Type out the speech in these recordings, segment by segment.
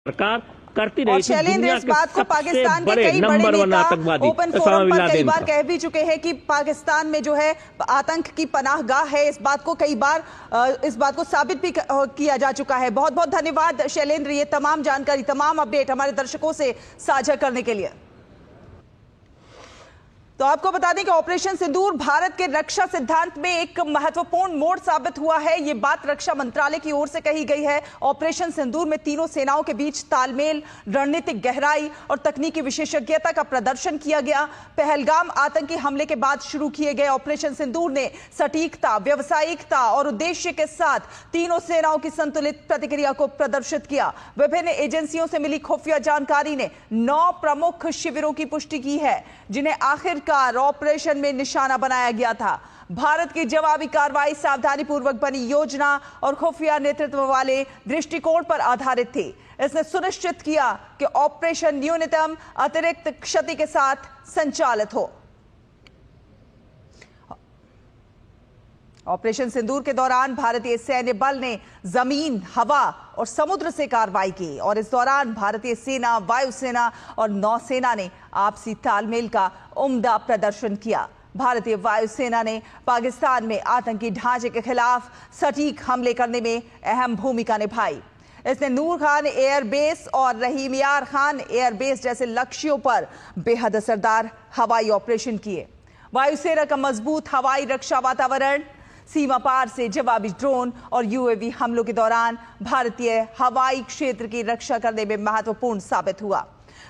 सरकार करती रही थी। शैलेंद्र, इस बात को पाकिस्तान के कई बड़े नेता ओपन फोरम पर कई बार कह भी चुके हैं कि पाकिस्तान में जो है आतंक की पनाहगाह है। इस बात को कई बार इस बात को साबित भी किया जा चुका है। बहुत बहुत धन्यवाद शैलेंद्र, ये तमाम जानकारी, तमाम अपडेट हमारे दर्शकों से साझा करने के लिए। तो आपको बता दें कि ऑपरेशन सिंदूर भारत के रक्षा सिद्धांत में एक महत्वपूर्ण मोड़ साबित हुआ है। ये बात रक्षा मंत्रालय की ओर से कही गई है। ऑपरेशन सिंदूर में तीनों सेनाओं के बीच तालमेल, रणनीतिक गहराई और तकनीकी विशेषज्ञता का प्रदर्शन किया गया। पहलगाम आतंकी हमले के बाद शुरू किए गए ऑपरेशन सिंदूर ने सटीकता, व्यावसायिकता और उद्देश्य के साथ तीनों सेनाओं की संतुलित प्रतिक्रिया को प्रदर्शित किया। विभिन्न एजेंसियों से मिली खुफिया जानकारी ने 9 प्रमुख शिविरों की पुष्टि की है, जिन्हें आखिर ऑपरेशन में निशाना बनाया गया था। भारत की जवाबी कार्रवाई सावधानी पूर्वक बनी योजना और खुफिया नेतृत्व वाले दृष्टिकोण पर आधारित थी। इसने सुनिश्चित किया कि ऑपरेशन न्यूनतम अतिरिक्त क्षति के साथ संचालित हो। ऑपरेशन सिंदूर के दौरान भारतीय सैन्य बल ने जमीन, हवा और समुद्र से कार्रवाई की और इस दौरान भारतीय सेना, वायुसेना और नौसेना ने आपसी तालमेल का उम्दा प्रदर्शन किया। भारतीय वायुसेना ने पाकिस्तान में आतंकी ढांचे के खिलाफ सटीक हमले करने में अहम भूमिका निभाई। इसने नूर खान एयरबेस और रहीम यार खान एयरबेस जैसे लक्ष्यों पर बेहद असरदार हवाई ऑपरेशन किए। वायुसेना का मजबूत हवाई रक्षा वातावरण सीमा पार से जवाबी ड्रोन और यूएवी हमलों के दौरान भारतीय हवाई क्षेत्र की रक्षा करने में महत्वपूर्ण साबित हुआ।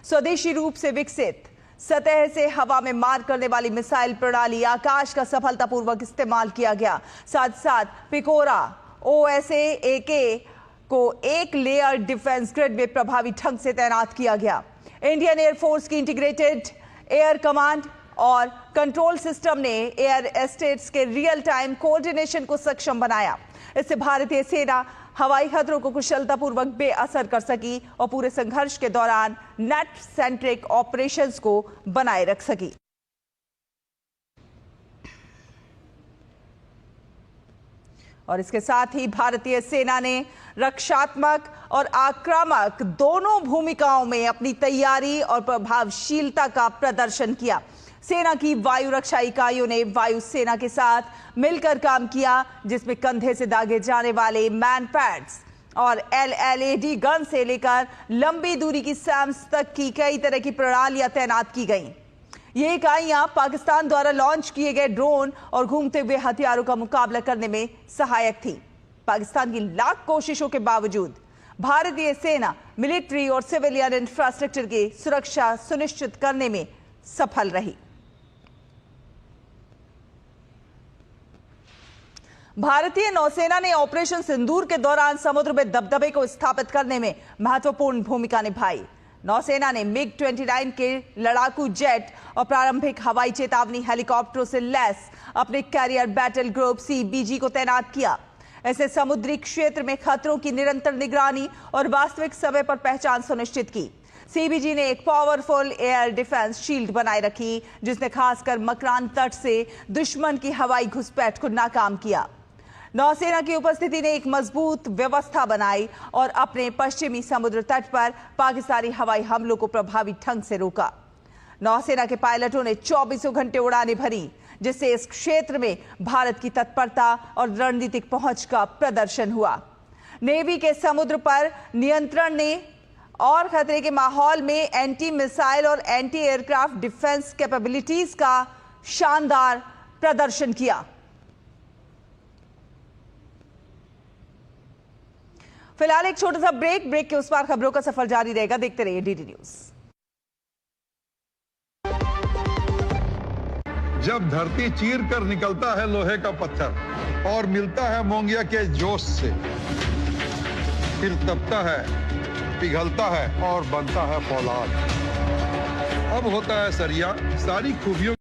स्वदेशी रूप से विकसित सतह से हवा में मार करने वाली मिसाइल प्रणाली आकाश का सफलतापूर्वक इस्तेमाल किया गया। साथ साथ पिकोरा OSA-AK को एक लेयर डिफेंस ग्रिड में प्रभावी ढंग से तैनात किया गया। इंडियन एयरफोर्स की इंटीग्रेटेड एयर कमांड और कंट्रोल सिस्टम ने एयर एस्टेट्स के रियल टाइम कोऑर्डिनेशन को सक्षम बनाया। इससे भारतीय सेना हवाई खतरों को कुशलतापूर्वक बेअसर कर सकी और पूरे संघर्ष के दौरान नेट सेंट्रिक ऑपरेशंस को बनाए रख सकी। और इसके साथ ही भारतीय सेना ने रक्षात्मक और आक्रामक दोनों भूमिकाओं में अपनी तैयारी और प्रभावशीलता का प्रदर्शन किया। सेना की वायु रक्षा इकाइयों ने वायुसेना के साथ मिलकर काम किया, जिसमें कंधे से दागे जाने वाले मैन पैड्स और LLAD गन से लेकर लंबी दूरी की सैम्स तक की कई तरह की प्रणालियां तैनात की गईं। ये इकाइयां पाकिस्तान द्वारा लॉन्च किए गए ड्रोन और घूमते हुए हथियारों का मुकाबला करने में सहायक थी। पाकिस्तान की लाख कोशिशों के बावजूद भारतीय सेना मिलिट्री और सिविलियन इंफ्रास्ट्रक्चर की सुरक्षा सुनिश्चित करने में सफल रही। भारतीय नौसेना ने ऑपरेशन सिंदूर के दौरान समुद्र में दबदबे को स्थापित करने में महत्वपूर्ण भूमिका निभाई। नौसेना ने MiG-29 के लड़ाकू जेट और प्रारंभिक हवाई चेतावनी हेलीकॉप्टरों से लैस अपने कैरियर बैटल ग्रुप CBG को तैनात किया। ऐसे समुद्री क्षेत्र में खतरों की निरंतर निगरानी और वास्तविक समय पर पहचान सुनिश्चित की। CBG ने एक पावरफुल एयर डिफेंस शील्ड बनाए रखी, जिसने खासकर मकरान तट से दुश्मन की हवाई घुसपैठ को नाकाम किया। नौसेना की उपस्थिति ने एक मजबूत व्यवस्था बनाई और अपने पश्चिमी समुद्र तट पर पाकिस्तानी हवाई हमलों को प्रभावी ढंग से रोका। नौसेना के पायलटों ने 24 घंटे उड़ानें भरी, जिससे इस क्षेत्र में भारत की तत्परता और रणनीतिक पहुंच का प्रदर्शन हुआ। नेवी के समुद्र पर नियंत्रण ने और खतरे के माहौल में एंटी मिसाइल और एंटी एयरक्राफ्ट डिफेंस कैपेबिलिटीज का शानदार प्रदर्शन किया। फिलहाल एक छोटा सा ब्रेक के उस पार खबरों का सफर जारी रहेगा। देखते रहिए DD न्यूज। जब धरती चीर कर निकलता है लोहे का पत्थर और मिलता है मोंगिया के जोश से, फिर तपता है, पिघलता है और बनता है फौलाद। अब होता है सरिया सारी खूबियों